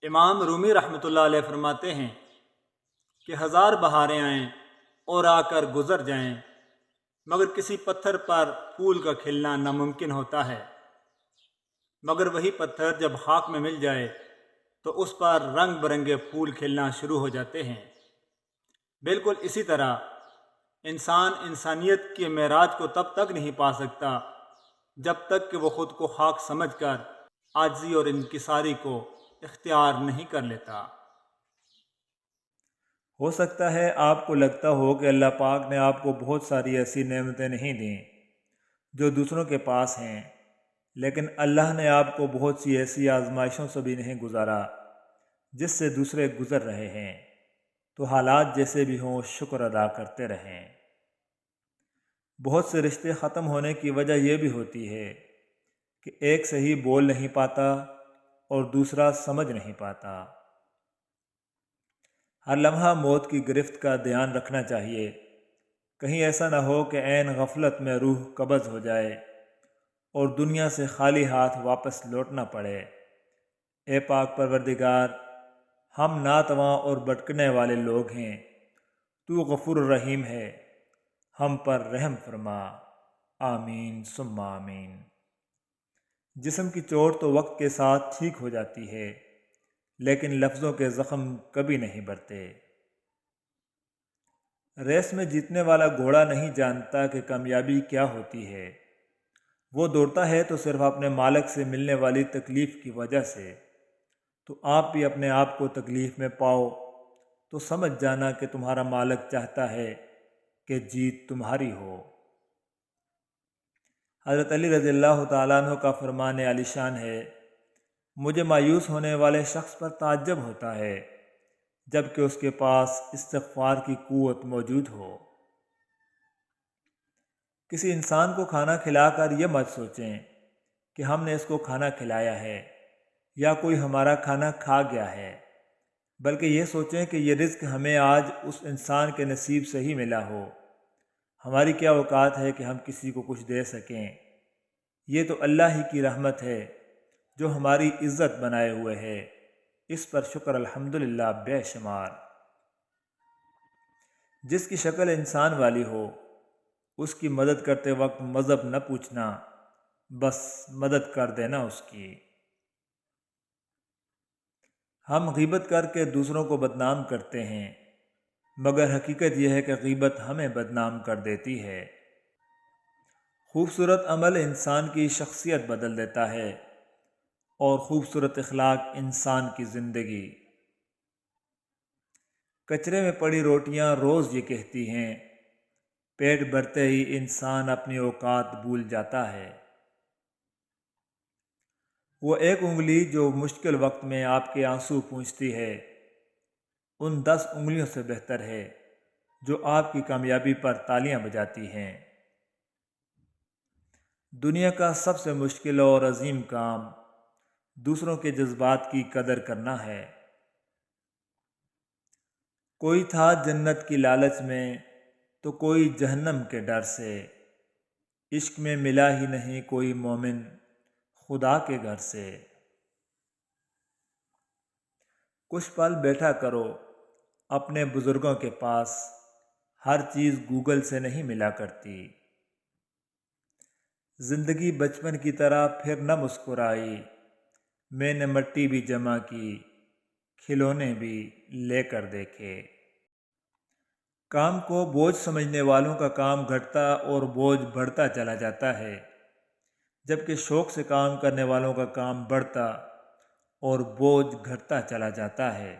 امام رومی رحمۃ اللہ علیہ فرماتے ہیں کہ ہزار بہاریں آئیں اور آ کر گزر جائیں مگر کسی پتھر پر پھول کا کھلنا ناممکن ہوتا ہے، مگر وہی پتھر جب خاک میں مل جائے تو اس پر رنگ برنگے پھول کھلنا شروع ہو جاتے ہیں۔ بالکل اسی طرح انسان انسانیت کے معراج کو تب تک نہیں پا سکتا جب تک کہ وہ خود کو خاک سمجھ کر عاجزی اور انکساری کو اختیار نہیں کر لیتا۔ ہو سکتا ہے آپ کو لگتا ہو کہ اللہ پاک نے آپ کو بہت ساری ایسی نعمتیں نہیں دیں جو دوسروں کے پاس ہیں، لیکن اللہ نے آپ کو بہت سی ایسی آزمائشوں سے بھی نہیں گزارا جس سے دوسرے گزر رہے ہیں، تو حالات جیسے بھی ہوں شکر ادا کرتے رہیں۔ بہت سے رشتے ختم ہونے کی وجہ یہ بھی ہوتی ہے کہ ایک صحیح بول نہیں پاتا اور دوسرا سمجھ نہیں پاتا۔ ہر لمحہ موت کی گرفت کا دھیان رکھنا چاہیے، کہیں ایسا نہ ہو کہ عین غفلت میں روح قبض ہو جائے اور دنیا سے خالی ہاتھ واپس لوٹنا پڑے۔ اے پاک پروردگار، ہم ناتواں اور بھٹکنے والے لوگ ہیں، تو غفور الرحیم ہے، ہم پر رحم فرما، آمین ثم آمین۔ جسم کی چوٹ تو وقت کے ساتھ ٹھیک ہو جاتی ہے، لیکن لفظوں کے زخم کبھی نہیں بھرتے۔ ریس میں جیتنے والا گھوڑا نہیں جانتا کہ کامیابی کیا ہوتی ہے، وہ دوڑتا ہے تو صرف اپنے مالک سے ملنے والی تکلیف کی وجہ سے۔ تو آپ بھی اپنے آپ کو تکلیف میں پاؤ تو سمجھ جانا کہ تمہارا مالک چاہتا ہے کہ جیت تمہاری ہو۔ حضرت علی رضی اللہ تعالیٰ عنہ کا فرمان عالی شان ہے، مجھے مایوس ہونے والے شخص پر تعجب ہوتا ہے جب کہ اس کے پاس استغفار کی قوت موجود ہو۔ کسی انسان کو کھانا کھلا کر یہ مت سوچیں کہ ہم نے اس کو کھانا کھلایا ہے یا کوئی ہمارا کھانا کھا گیا ہے، بلکہ یہ سوچیں کہ یہ رزق ہمیں آج اس انسان کے نصیب سے ہی ملا ہو۔ ہماری کیا اوقات ہے کہ ہم کسی کو کچھ دے سکیں؟ یہ تو اللہ ہی کی رحمت ہے جو ہماری عزت بنائے ہوئے ہے، اس پر شکر الحمدللہ بے شمار۔ جس کی شکل انسان والی ہو اس کی مدد کرتے وقت مذہب نہ پوچھنا، بس مدد کر دینا اس کی۔ ہم غیبت کر کے دوسروں کو بدنام کرتے ہیں، مگر حقیقت یہ ہے کہ غیبت ہمیں بدنام کر دیتی ہے۔ خوبصورت عمل انسان کی شخصیت بدل دیتا ہے اور خوبصورت اخلاق انسان کی زندگی۔ کچرے میں پڑی روٹیاں روز یہ کہتی ہیں، پیٹ بھرتے ہی انسان اپنی اوقات بھول جاتا ہے۔ وہ ایک انگلی جو مشکل وقت میں آپ کے آنسو پونچھتی ہے، ان 10 انگلیوں سے بہتر ہے جو آپ کی کامیابی پر تالیاں بجاتی ہیں۔ دنیا کا سب سے مشکل اور عظیم کام دوسروں کے جذبات کی قدر کرنا ہے۔ کوئی تھا جنت کی لالچ میں تو کوئی جہنم کے ڈر سے، عشق میں ملا ہی نہیں کوئی مومن خدا کے گھر سے۔ کچھ پل بیٹھا کرو اپنے بزرگوں کے پاس، ہر چیز گوگل سے نہیں ملا کرتی۔ زندگی بچپن کی طرح پھر نہ مسکرائی، میں نے مٹی بھی جمع کی، کھلونے بھی لے کر دیکھے۔ کام کو بوجھ سمجھنے والوں کا کام گھٹتا اور بوجھ بڑھتا چلا جاتا ہے، جبکہ شوق سے کام کرنے والوں کا کام بڑھتا اور بوجھ گھٹتا چلا جاتا ہے۔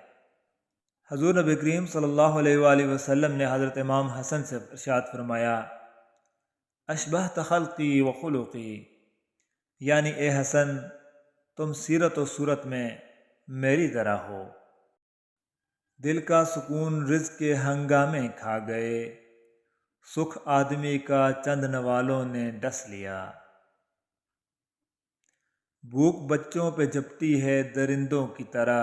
حضور نبی کریم صلی اللہ علیہ وآلہ وسلم نے حضرت امام حسن سے ارشاد فرمایا، اشبہت خلقی و خلقی، یعنی اے حسن تم سیرت و صورت میں میری طرح ہو۔ دل کا سکون رزق کے ہنگامے کھا گئے، سکھ آدمی کا چند نوالوں نے ڈس لیا۔ بھوک بچوں پہ جھپٹی ہے درندوں کی طرح،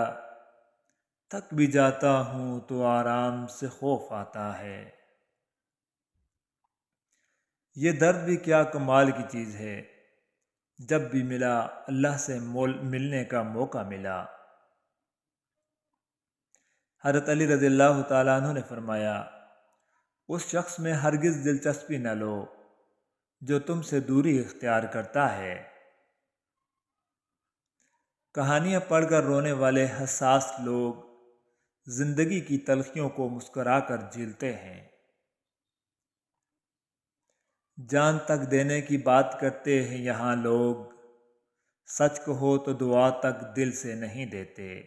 تھک بھی جاتا ہوں تو آرام سے خوف آتا ہے۔ یہ درد بھی کیا کمال کی چیز ہے، جب بھی ملا اللہ سے ملنے کا موقع ملا۔ حضرت علی رضی اللہ تعالیٰ عنہ نے فرمایا، اس شخص میں ہرگز دلچسپی نہ لو جو تم سے دوری اختیار کرتا ہے۔ کہانیاں پڑھ کر رونے والے حساس لوگ زندگی کی تلخیوں کو مسکرا کر جھیلتے ہیں۔ جان تک دینے کی بات کرتے ہیں یہاں لوگ، سچ کہو تو دعا تک دل سے نہیں دیتے۔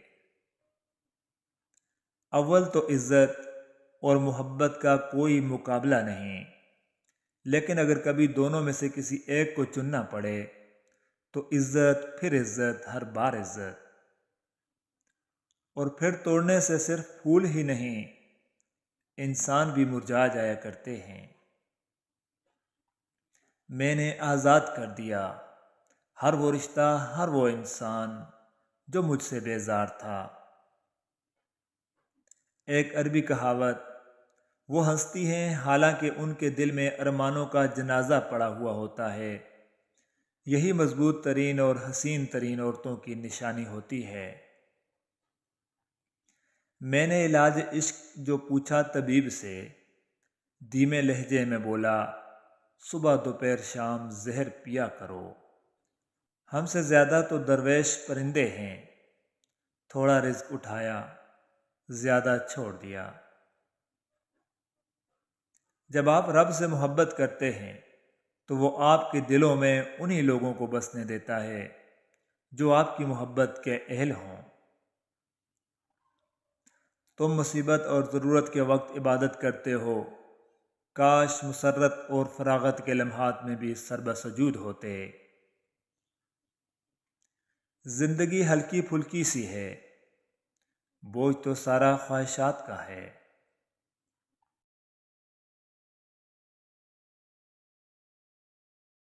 اول تو عزت اور محبت کا کوئی مقابلہ نہیں، لیکن اگر کبھی دونوں میں سے کسی ایک کو چننا پڑے تو عزت، پھر عزت، ہر بار عزت۔ اور پھر توڑنے سے صرف پھول ہی نہیں، انسان بھی مرجھا جایا کرتے ہیں۔ میں نے آزاد کر دیا ہر وہ رشتہ، ہر وہ انسان جو مجھ سے بیزار تھا۔ ایک عربی کہاوت، وہ ہنستی ہیں حالانکہ ان کے دل میں ارمانوں کا جنازہ پڑا ہوا ہوتا ہے، یہی مضبوط ترین اور حسین ترین عورتوں کی نشانی ہوتی ہے۔ میں نے علاج عشق جو پوچھا طبیب سے، دھیمے لہجے میں بولا، صبح دوپہر شام زہر پیا کرو۔ ہم سے زیادہ تو درویش پرندے ہیں، تھوڑا رزق اٹھایا، زیادہ چھوڑ دیا۔ جب آپ رب سے محبت کرتے ہیں تو وہ آپ کے دلوں میں انہی لوگوں کو بسنے دیتا ہے جو آپ کی محبت کے اہل ہوں۔ تم مصیبت اور ضرورت کے وقت عبادت کرتے ہو، کاش مسرت اور فراغت کے لمحات میں بھی سربسجود ہوتے۔ زندگی ہلکی پھلکی سی ہے، بوجھ تو سارا خواہشات کا ہے۔